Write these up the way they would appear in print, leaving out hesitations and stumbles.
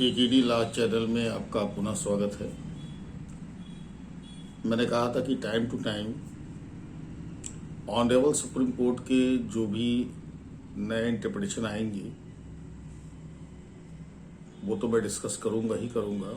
KKD law channel में आपका पुनः स्वागत है। मैंने कहा था कि time to time honourable supreme court के जो भी नए इंटरप्रिटेशन आएंगे वो तो मैं डिस्कस करूंगा ही करूंगा।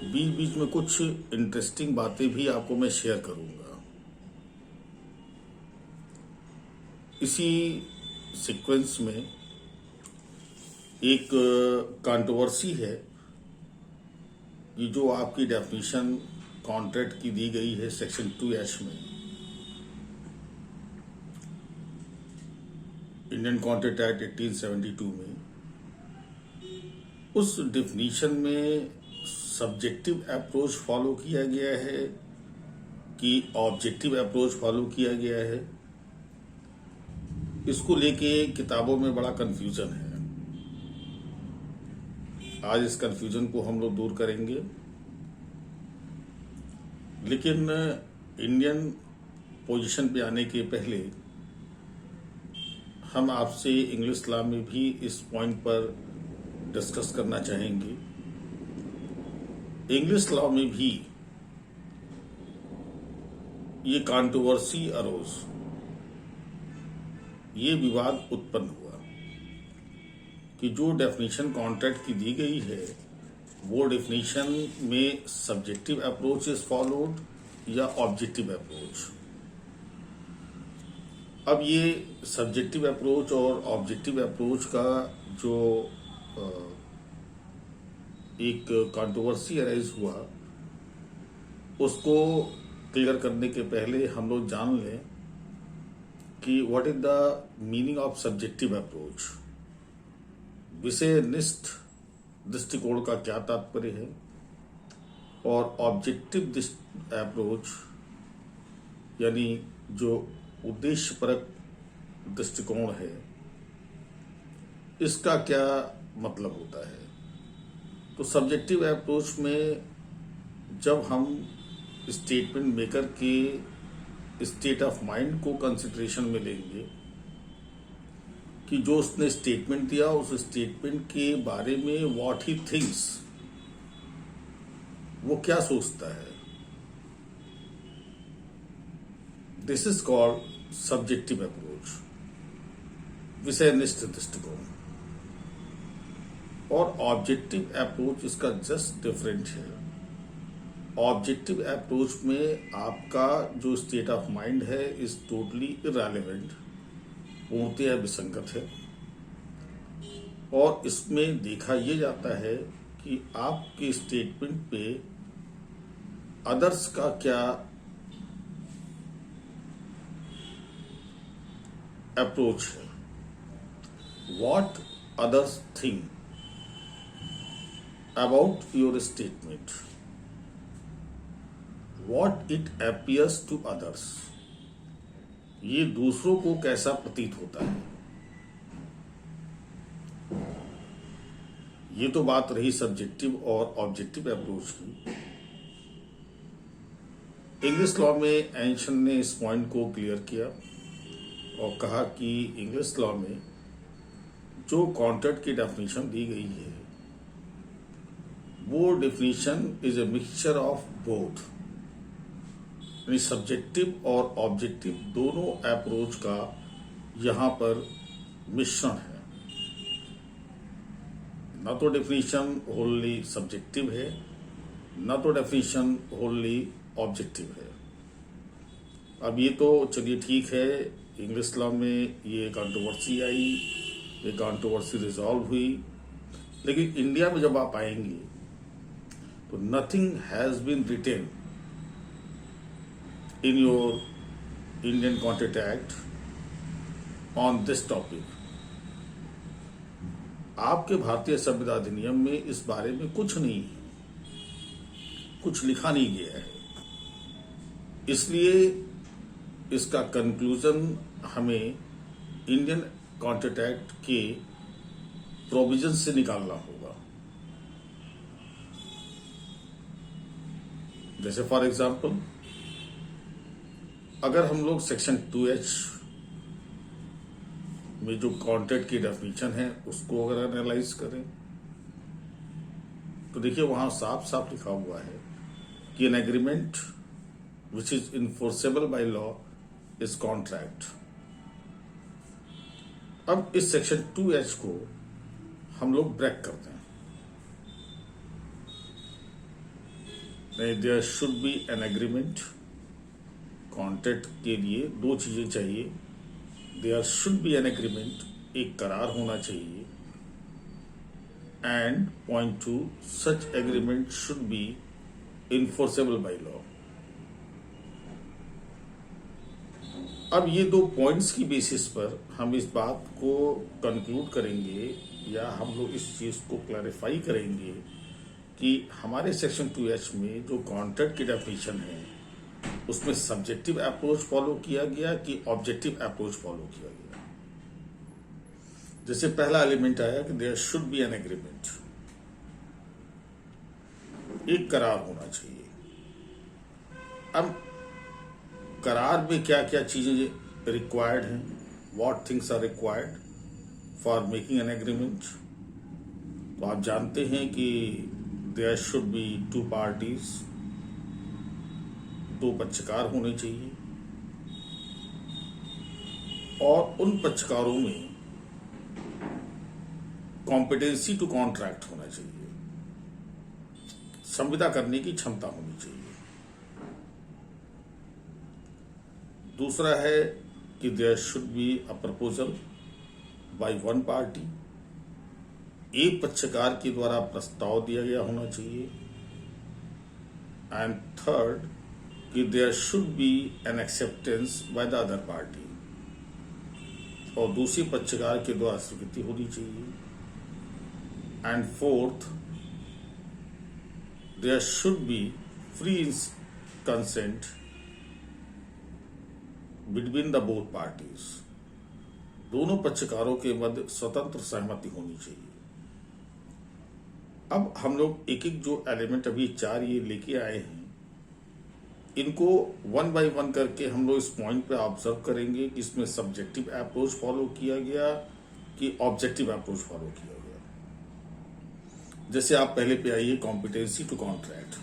बीच बीच में कुछ इंटरेस्टिंग बातें भी आपको मैं शेयर करूंगा। इसी सीक्वेंस में एक कंट्रोवर्सी है कि जो आपकी डेफिनेशन कॉन्ट्रैक्ट की दी गई है सेक्शन 2H में, इंडियन कॉन्ट्रैक्ट एक्ट 1872 में, उस डेफिनेशन में सब्जेक्टिव अप्रोच फॉलो किया गया है कि ऑब्जेक्टिव अप्रोच फॉलो किया गया है। इसको लेके किताबों में बड़ा कंफ्यूजन है। आज इस कंफ्यूजन को हम लोग दूर करेंगे, लेकिन इंडियन पोजीशन पे आने के पहले हम आपसे इंग्लिश लॉ में भी इस पॉइंट पर डिस्कस करना चाहेंगे। इंग्लिश लॉ में भी ये कंट्रोवर्सी अरोज, ये विवाद उत्पन्न हुआ कि जो डेफिनेशन कॉन्ट्रैक्ट की दी गई है वो डेफिनेशन में सब्जेक्टिव अप्रोच इज फॉलोड या ऑब्जेक्टिव अप्रोच। अब ये सब्जेक्टिव अप्रोच और ऑब्जेक्टिव अप्रोच का जो एक कंट्रोवर्सी अराइज हुआ, उसको क्लियर करने के पहले हम लोग जान लें कि what is the meaning of subjective approach. विषयनिष्ठ दृष्टिकोण का क्या तात्पर्य है और ऑब्जेक्टिव अप्रोच यानी जो उद्देश्यपरक दृष्टिकोण है, इसका क्या मतलब होता है। तो सब्जेक्टिव अप्रोच में जब हम स्टेटमेंट मेकर के स्टेट ऑफ माइंड को कंसिडरेशन में लेंगे कि जो उसने स्टेटमेंट दिया उस स्टेटमेंट के बारे में व्हाट ही थिंक्स, वो क्या सोचता है, this is called subjective approach, विषयनिष्ठ दृष्टिकोण। और ऑब्जेक्टिव अप्रोच इसका जस्ट डिफरेंट है। ऑब्जेक्टिव अप्रोच में आपका जो स्टेट ऑफ माइंड है इज टोटली इररिलेवेंट, पूर्णतया विसंगत है। और इसमें देखा यह जाता है कि आपके स्टेटमेंट पे अदर्स का क्या अप्रोच है, what others think about your statement, what it appears to others, ये दूसरों को कैसा प्रतीत होता है। ये तो बात रही सब्जेक्टिव और ऑब्जेक्टिव अप्रोच की। इंग्लिश लॉ में एंशन ने इस पॉइंट को क्लियर किया और कहा कि इंग्लिश लॉ में जो कॉन्ट्रैक्ट की डेफिनेशन दी गई है वो definition is a mixture of both, यानी सब्जेक्टिव और ऑब्जेक्टिव दोनों अप्रोच का यहां पर मिश्रण है। न तो डेफिनेशन होली सब्जेक्टिव है, न तो डेफिनेशन होली ऑब्जेक्टिव है। अब ये तो चलिए ठीक है, इंग्लिश लॉ में ये कंट्रोवर्सी आई, ये कंट्रोवर्सी रिजॉल्व हुई, लेकिन इंडिया में जब आप आएंगे तो nothing has been written in your Indian Contract Act on this topic। आपके भारतीय संविधान अधिनियम में इस बारे में कुछ नहीं है, कुछ लिखा नहीं गया है। इसलिए इसका कंक्लूजन हमें इंडियन कॉन्ट्रैक्ट एक्ट के प्रोविजन से निकालना होगा। जैसे फॉर एग्जाम्पल, अगर हम लोग सेक्शन 2H में जो कॉन्ट्रैक्ट की डेफिनेशन है उसको अगर एनालाइज करें तो देखिए वहां साफ साफ लिखा हुआ है कि an agreement which is enforceable by law is contract. अब इस सेक्शन 2H को हम लोग ब्रेक करते हैं। नहीं, there should be an agreement. Contract के लिए दो चीजें चाहिए, there should be an agreement, एक करार होना चाहिए, and point 2 such agreement should be enforceable by law. अब ये दो पॉइंट्स की बेसिस पर हम इस बात को कंक्लूड करेंगे या हम लोग इस चीज को क्लैरिफाई करेंगे कि हमारे सेक्शन 2H में जो कॉन्ट्रैक्ट की डेफिनेशन है उसमें सब्जेक्टिव अप्रोच फॉलो किया गया कि ऑब्जेक्टिव अप्रोच फॉलो किया गया। जैसे पहला एलिमेंट आया कि there should be an agreement, एक करार होना चाहिए। अब करार में क्या क्या चीजें रिक्वायर्ड हैं, what things are required for making an agreement. तो आप जानते हैं कि देयर शुड बी 2 पार्टीज, 2 पक्षकार होने चाहिए और उन पक्षकारों में कॉम्पिटेंसी टू कॉन्ट्रैक्ट होना चाहिए, संविदा करने की क्षमता होनी चाहिए। दूसरा है कि there should be a proposal by 1 party, एक पक्षकार के द्वारा प्रस्ताव दिया गया होना चाहिए। एंड थर्ड कि there should be an acceptance by the other party, और दूसरे पक्षकार के द्वारा स्वीकृति होनी चाहिए। And fourth, there should be free consent between the both parties, दोनों पक्षकारों के मध्य स्वतंत्र सहमति होनी चाहिए। अब हम लोग एक एक जो एलिमेंट अभी 4 ये लेके आए हैं, इनको 1 बाय 1 करके हम लोग इस पॉइंट पे ऑब्जर्व करेंगे कि इसमें सब्जेक्टिव अप्रोच फॉलो किया गया कि ऑब्जेक्टिव अप्रोच फॉलो किया गया। जैसे आप पहले पे आइए कॉम्पिटेंसी टू कॉन्ट्रैक्ट।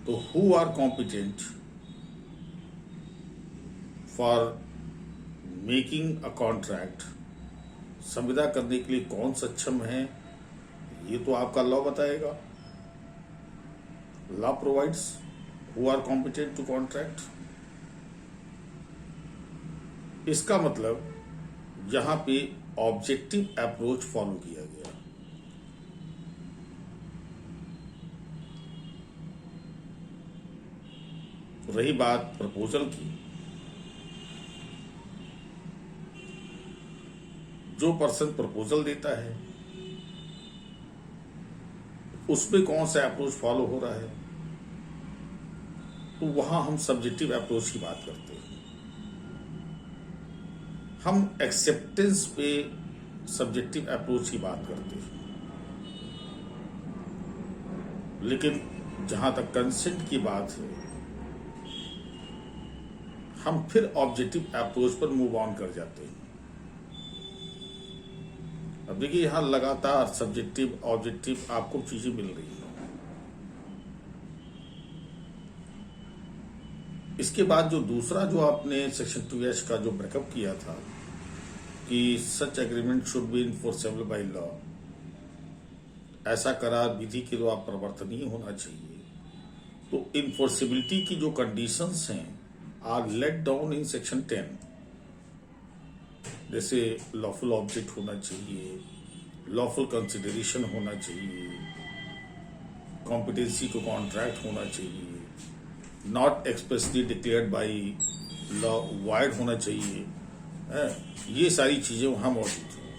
तो who are competent for making a contract, संविदा करने के लिए कौन सक्षम है, ये तो आपका लॉ बताएगा। Law provides who are competent to contract. इसका मतलब यहां पे ऑब्जेक्टिव अप्रोच फॉलो किया गया। रही बात प्रपोजल की, जो पर्सन प्रपोजल देता है उसमें कौन सा अप्रोच फॉलो हो रहा है, तो वहां हम सब्जेक्टिव अप्रोच की बात करते हैं। हम एक्सेप्टेंस पे सब्जेक्टिव अप्रोच की बात करते हैं। लेकिन जहां तक कंसेंट की बात है, हम फिर ऑब्जेक्टिव अप्रोच पर मूव ऑन कर जाते हैं। अब देखिए यहां लगातार सब्जेक्टिव ऑब्जेक्टिव आपको चीजें मिल रही हैं। इसके बाद जो दूसरा जो आपने सेक्शन 2H का जो ब्रेकअप किया था कि such agreement should be enforceable by law, ऐसा करार विधि के द्वारा प्रवर्तनीय होना चाहिए। तो इन्फोर्सिबिलिटी की जो कंडीशंस हैं are laid down in section 10। जैसे लॉफुल ऑब्जेक्ट होना चाहिए, लॉफुल कंसिडरेशन होना चाहिए, कॉम्पिटेंसी टू कॉन्ट्रैक्ट होना चाहिए, not expressly declared by law wide होना चाहिए। ये सारी चीजें वहां मौजूद हैं।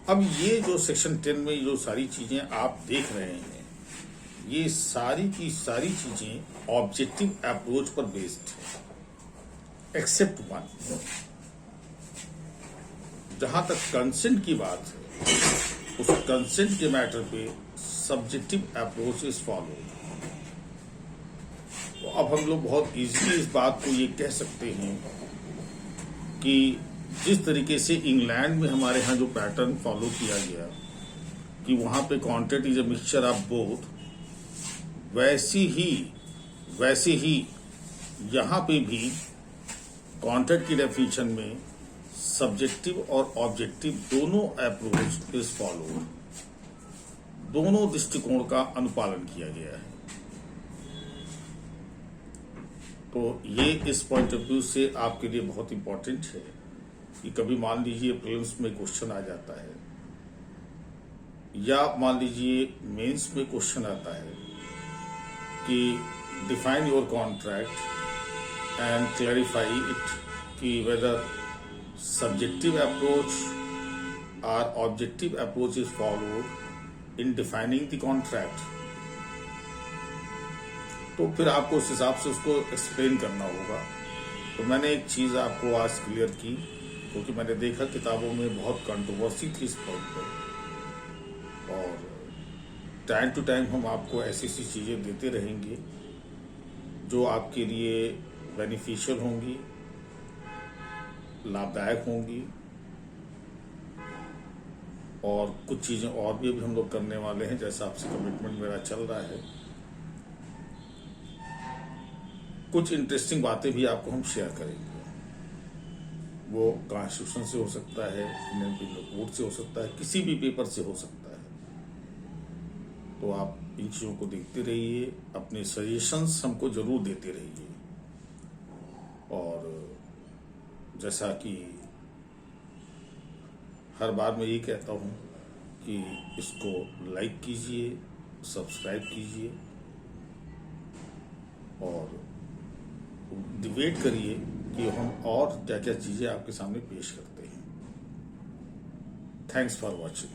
अब ये जो सेक्शन 10 में जो सारी चीजें आप देख रहे हैं, ये सारी की सारी चीजें ऑब्जेक्टिव अप्रोच पर बेस्ड है, एक्सेप्ट 1। जहां तक कंसेंट की बात है, उस कंसेंट के मैटर पे सब्जेक्टिव अप्रोच इज फॉलो। तो अब हम लोग बहुत इजीली इस बात को ये कह सकते हैं कि जिस तरीके से इंग्लैंड में हमारे यहाँ जो पैटर्न फॉलो किया गया कि वहां पे content is a mixture of both, वैसे ही यहां पे भी कॉन्टेंट की डेफिनेशन में सब्जेक्टिव और ऑब्जेक्टिव दोनों अप्रोच इज फॉलोड, दोनों दृष्टिकोण का अनुपालन किया गया है। तो ये इस पॉइंट ऑफ व्यू से आपके लिए बहुत इंपॉर्टेंट है कि कभी मान लीजिए प्रीलिम्स में क्वेश्चन आ जाता है या मान लीजिए मेंस में क्वेश्चन आता है कि define your contract and clarify it, कि weather subjective approach or objective approach is followed in defining the contract, तो फिर आपको उस हिसाब से उसको एक्सप्लेन करना होगा। तो मैंने एक चीज़ आपको आज क्लियर की, क्योंकि मैंने देखा किताबों में बहुत कंट्रोवर्सी थी इस पॉइंट पर, और टाइम टू टाइम हम आपको ऐसी ऐसी चीज़ें देते रहेंगे जो आपके लिए बेनिफिशियल होंगी, लाभदायक होंगी, और कुछ चीजें और भी अभी हम लोग करने वाले हैं, जैसा आपसे कमिटमेंट मेरा चल रहा है। कुछ इंटरेस्टिंग बातें भी आपको हम शेयर करेंगे, वो कॉन्स्टिट्यूशन से हो सकता है, इंडियन पीनल कोड से हो सकता है, किसी भी पेपर से हो सकता है। तो आप इन चीजों को देखते रहिए, अपने सजेशंस हमको जरूर देते रहिए, और जैसा कि हर बार मैं ये कहता हूँ कि इसको लाइक कीजिए, सब्सक्राइब कीजिए और डिबेट करिए कि हम और क्या क्या चीज़ें आपके सामने पेश करते हैं। Thanks for watching.